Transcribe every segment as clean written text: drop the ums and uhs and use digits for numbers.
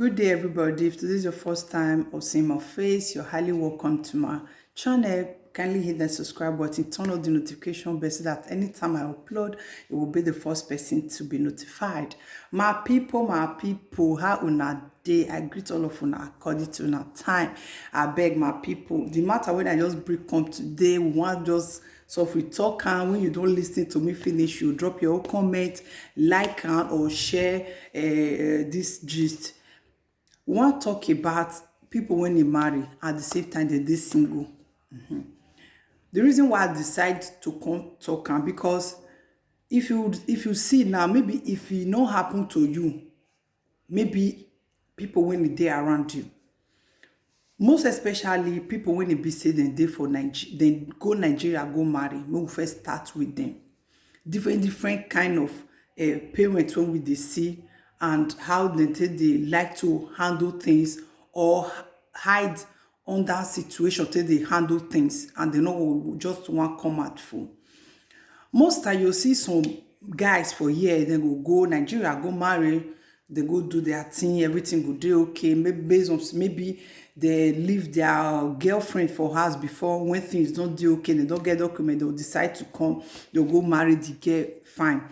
Good day, everybody. If this is your first time of seeing my face, you're highly welcome to my channel. Kindly hit the subscribe button, turn on the notification bell so that anytime I upload, it will be the first person to be notified. My people, how una day? I greet all of una according to una time. I beg my people. The matter when I just bring come today, we want just so if we talk and when you don't listen to me finish, you drop your own comment, like and or share this gist. We want to talk about people when they marry at the same time they single. The reason why I decide to come talk am because if you see now, maybe if it not happen to you, maybe people when they around you, most especially people when they be say dem dey for Nigeria, then go Nigeria go marry. Make we first start with them. Different kind of parents when we dey see and how they like to handle things or hide under situation till they handle things and they no just want come out full. Most time you see some guys for here, they go Nigeria, go marry, they go do their thing, everything go do okay. Maybe based on maybe they leave their girlfriend for house before when things don't do okay, they don't get document, they'll decide to come, they'll go marry the girl, fine.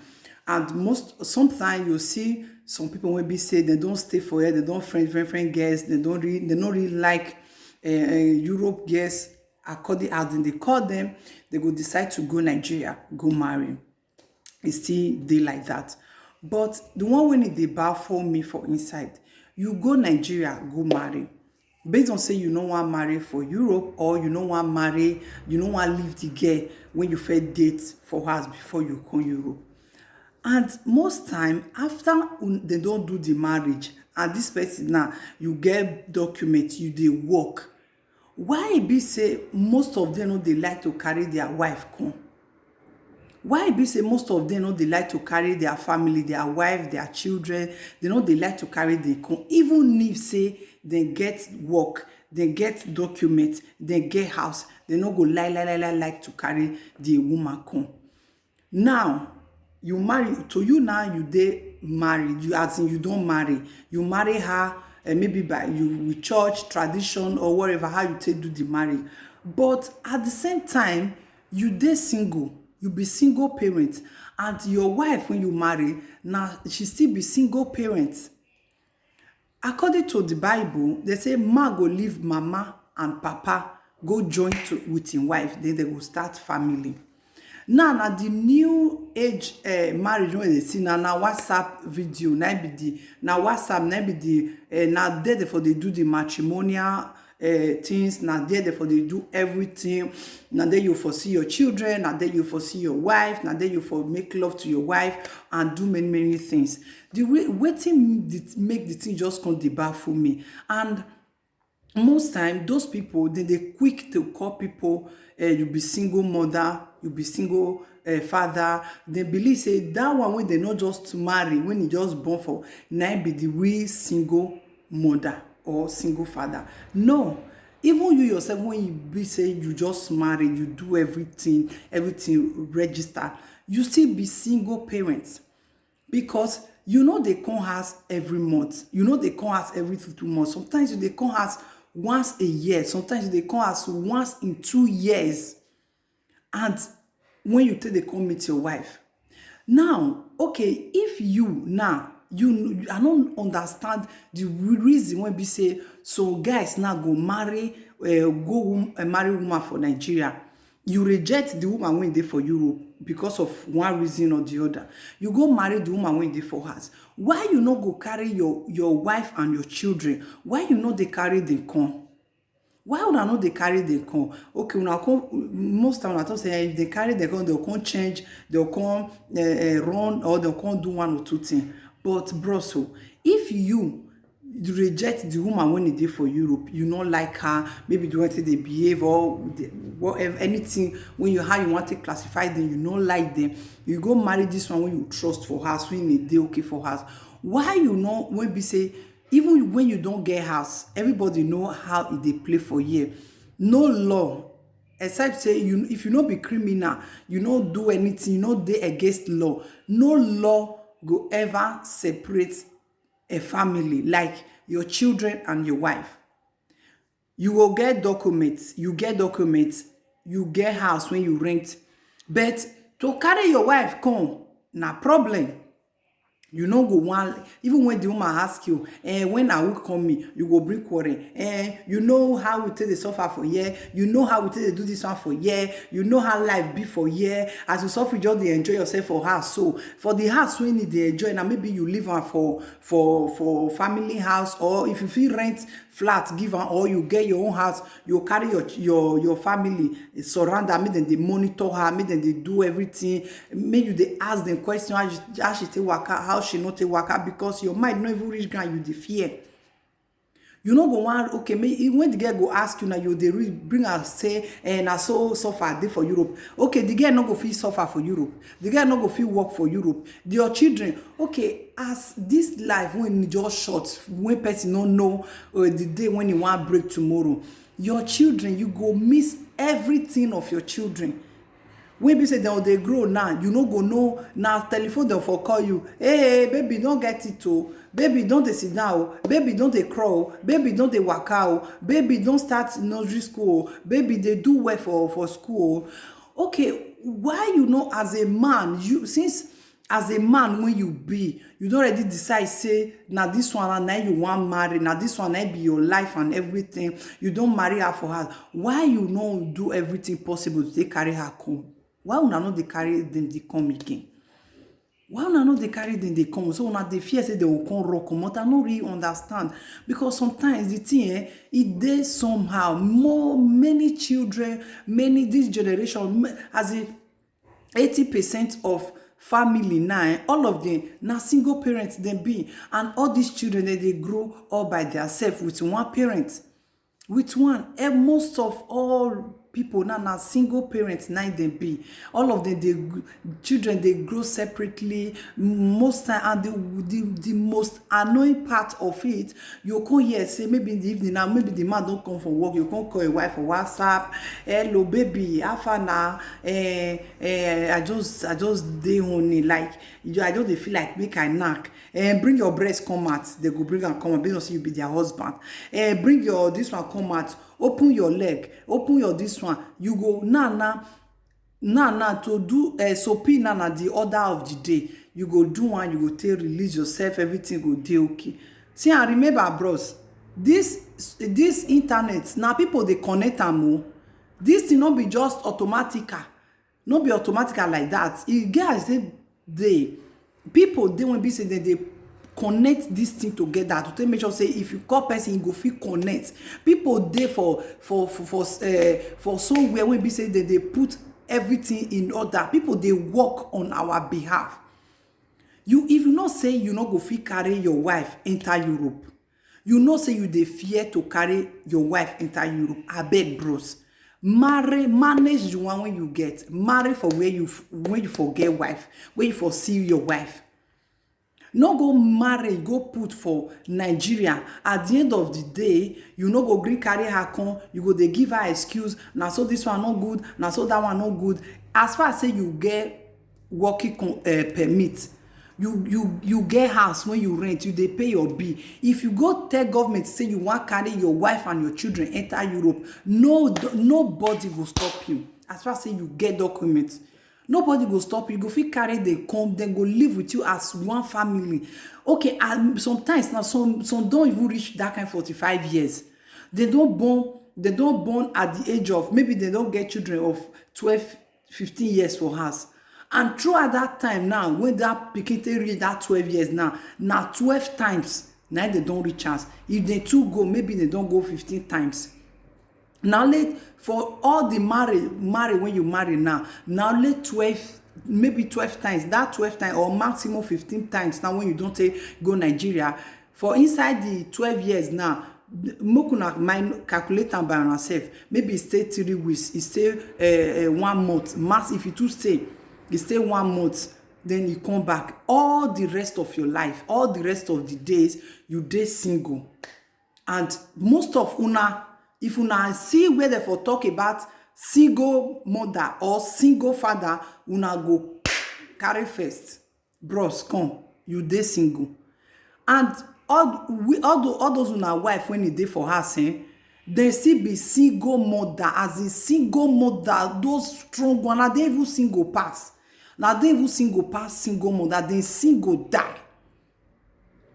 And sometimes you see some people when be say they don't stay for here, they don't friend girls, they don't really like Europe girls according as they call them, they go decide to go Nigeria, go marry. It still dey like that. But the one when they baffle me for inside, you go Nigeria, go marry. Based on say you no want marry for Europe or you no want marry, you no want leave the girl when you first date for house before you come Europe. And most time after they don't do the marriage and this person now you get document, you dey work. Why e be say most of them no dey like to carry their wife come? Why e be say most of them no dey like to carry their family, their wife, their children, they no dey like to carry them come, even if say they get work, they get document, they get house, they no go like to carry the woman come. Now you marry, to you now you dey married, you as in you don't marry, you marry her maybe by you with church tradition or whatever, how you take do the marriage. But at the same time you dey single, you be single parent, and your wife when you marry now she still be single parent. According to the Bible, they say man go leave mama and papa go join with him wife, then they go start family. Now the new age marriage when they see now WhatsApp video, now be the now WhatsApp, now be the now there for they do the matrimonial things, now there for they do everything. Now there you foresee your children, now there you foresee your wife, now there you for make love to your wife and do many things. The waiting make the thing just come the baffle me. And most time those people they quick to call people you be single mother, you be single father. They believe say that one when they not just marry, when he just born for now be the real single mother or single father. No, even you yourself when you be say you just marry, you do everything register, you still be single parents. Because you know they come house every month, you know they come house every 2 months, sometimes they come house once a year, sometimes they come house once in 2 years. And when you take they come meet your wife now, okay, if you now I don't understand the reason when be say so guys now go marry marry woman for Nigeria, you reject the woman when they for Europe because of one reason or the other, you go marry the woman when they for house. Why you not go carry your wife and your children? Why you not they carry them come? Why would I not they carry them come? Okay, when I come, most time I thought say if they carry them come, they'll come change, they'll come run, or they'll come do 1 or 2 things. But bro, so if you reject the woman when they did for Europe, you not like her, maybe the way they behave or whatever, anything when you how you want to classify them, you not like them, you go marry this one when you trust for house, when they okay for house. Why you know when be say even when you don't get house, everybody know how they play for you. No law except say you, if you not be criminal, you not do anything, you not dey against law, no law go ever separate a family. Like your children and your wife. You will get documents, you get house when you rent, but to carry your wife come na problem. You no go one, even when the woman ask you, when I will come me, you go bring quarrel. You know how we take the suffer for year, you know how we take the do this one for year, you know how life be for year. As you suffer, just dey enjoy yourself for house. So for the house when you dey enjoy, now maybe you live on for family house, or if you feel rent flat, give am, or you get your own house, you carry your family surround her, make them dey monitor her, make them dey do everything, make you dey ask them question how she take waka, how she no take waka, because your mind no even reach ground, you dey fear. You no go want, okay, when the girl go ask you now, you dey bring her say, na so suffer dey for Europe. Okay, the girl no go fit suffer for Europe, the girl no go fit work for Europe. Your children, okay, as this life when e just short, when person no know the day when you want break tomorrow, your children, you go miss everything of your children. When be say they grow now, you no go know. Now telephone them for call you, hey baby, don't get it oh, baby don't dey sit down oh, baby don't dey crawl, baby don't dey waka oh, baby don't start nursery school, baby they do well for school. Okay, why you know as a man, you since as a man when you don't already decide say now this one now you want marry, now this one now be your life and everything, you don't marry her for her. Why you no do everything possible to take carry her come? Why una no dey carry them dey come again? Why una no dey carry them dey come? So una dey fear say they will come rock comot. I no really understand, because sometimes the thing it dey somehow many children, this generation, as in 80% of family now, all of them na single parents dem be, and all these children they grow all by themselves with one parent, with one. And most of all people now na single parents now they be. All of them children they grow separately most time, and the most annoying part of it, you come here say maybe in the evening now, maybe the man don't come from work, you come call your wife for WhatsApp, hello baby, how far now? I just dey honey, like I just dey feel like make I knack. Bring your breast come out, they go bring and come out, because you be their husband. Bring your this one come out, open your leg, open your this one, you go now to do soapy now the order of the day, you go do one, you go take release yourself, everything go dey okay. See, and remember bros, this internet now people they connect am o. This thing not be just automatica, not be automatica like that. It guys they people they when be say they connect this thing together to make sure say if you call person you go feel connect. People dey for somewhere when be say they put everything in order. People they work on our behalf. If you not say you not go fit carry your wife enter Europe, you know say you dey fear to carry your wife enter Europe, abeg bros, manage the one when you get marry for when you forget wife, when you for see your wife. No go marry, go put for Nigeria. At the end of the day, you no go gree carry her come, you go dey give her excuse, now so this one no good, now so that one no good. As far as say you get working permit, you get house when you rent, you dey pay your bill. If you go tell government say you want carry your wife and your children enter Europe, nobody will stop you. As far as say you get documents, nobody go stop you. You go fit carry them come, then go live with you as one family. Okay, and sometimes now some don't even reach that kind 45 years. They don't born at the age of, maybe they don't get children of 12, 15 years for us. And throughout that time now, when that pikin reach that 12 years now 12 times, now they don't reach us. If they two go, maybe they don't go 15 times. Now let for all the marry when you marry now let 12, maybe 12 times, that 12 times or maximum 15 times now when you don't go Nigeria. For inside the 12 years now, mokuna mind calculate am by yourself. Maybe stay 3 weeks, it stay 1 month. Max if you two stay, you stay 1 month, then you come back. All the rest of your life, all the rest of the days, you dey single. And most of una, if una see where they for talk about single mother or single father, una go carry first. Bros, come, you dey single. And all those una wife when e dey for house, they still be single mother, as a single mother, those strong one, na they even single pass. Now they even single pass single mother, they single die.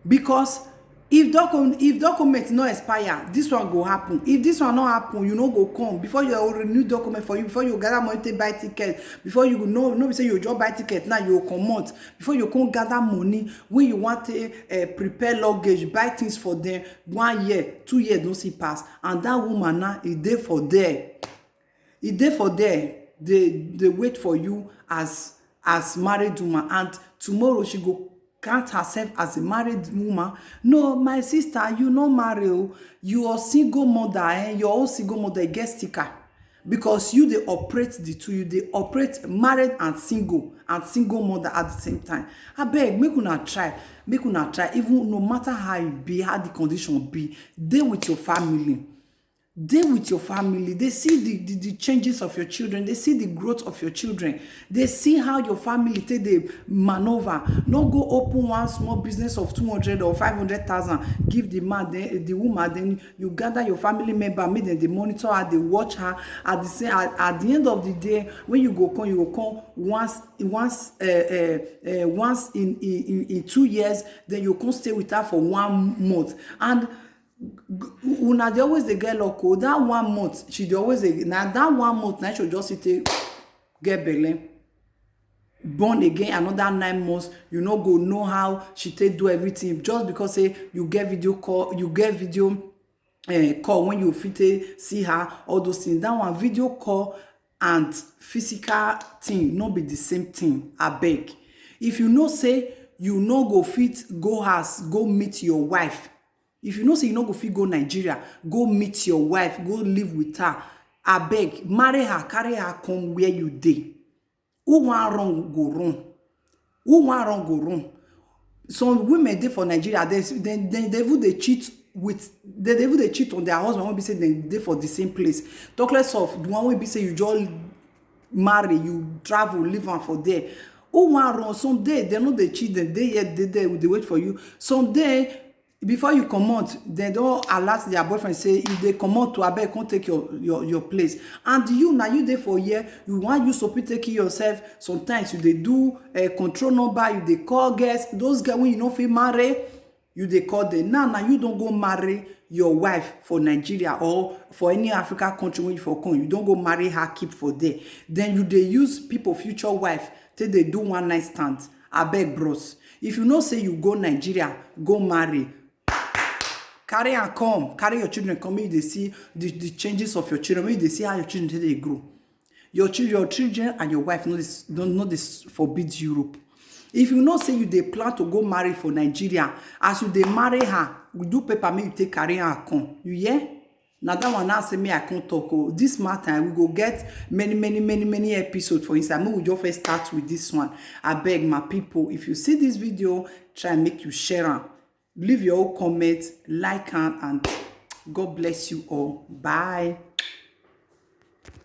Because if document no expire, this one go happen. If this one not happen, you no go come before you renew document for you, before you gather money to buy ticket, before you no say you just buy ticket, now you come out, before you come gather money when you want to prepare luggage, buy things for them. 1 year, 2 years don't see pass, and that woman now is there for there. Is there for there. They wait for you as married woman, and tomorrow she go count herself as a married woman. No, my sister, you no marry. You are single mother, your own single mother get sticker. Because you they operate the two, you they operate married and single mother at the same time. I beg, make una try, even no matter how it be, how the condition be, deal with your family. Deal with your family. They see the changes of your children. They see the growth of your children. They see how your family take the maneuver. Not go open one small business of 200 or 500,000. Give the man, the woman. Then you gather your family member, make them they monitor her, they watch her. At the end of the day, when you go come once in 2 years. Then you come stay with her for 1 month. And una dey always dey get luck. That 1 month she dey always na that 1 month na she just take get belle, born again another 9 months. You no go know how she take do everything just because say you get video call, call when you fit see her, all those things. That one video call and physical thing no be the same thing. Abeg, if you know say you no go fit go house go meet your wife, if you know say you no go fit go Nigeria go meet your wife, go live with her, abeg marry her, carry her come where you dey. Who wan run go run. Who wan run go run. Some women dey for Nigeria, they even dey cheat on their husband when be say they dey for the same place. Talk less of the one wey be say you just marry, you travel, live am for there. Who wan run? Some day they no dey cheat, dem dey here, dey wait for you. Some day before you comot, they don alert their boyfriend say if they comot to abeg come take your place. And you now you dey for here, you want you suppose take care yourself. Sometimes you dey do control number, you dey call guests. Those guys when you no fit marry, you dey call them. Now you don't go marry your wife for Nigeria or for any African country when you for come. You don't go marry her, keep for there. Then you dey use people future wife till they do one night stand. Abeg bros, if you know say you go Nigeria, go marry. Carry and come, carry your children come. Make they see the changes of your children. Make they see how your children they grow. Your children and your wife don't this forbid Europe. If you know say you dey plan to go marry for Nigeria, as you dey marry her, we do paper make you take carry her come. You hear? Now that one now say me I can't talk. Oh, this matter we go get many episodes for inside. Maybe we just first start with this one. I beg my people, if you see this video, try and make you share am. Leave your own comments, like and God bless you all. Bye.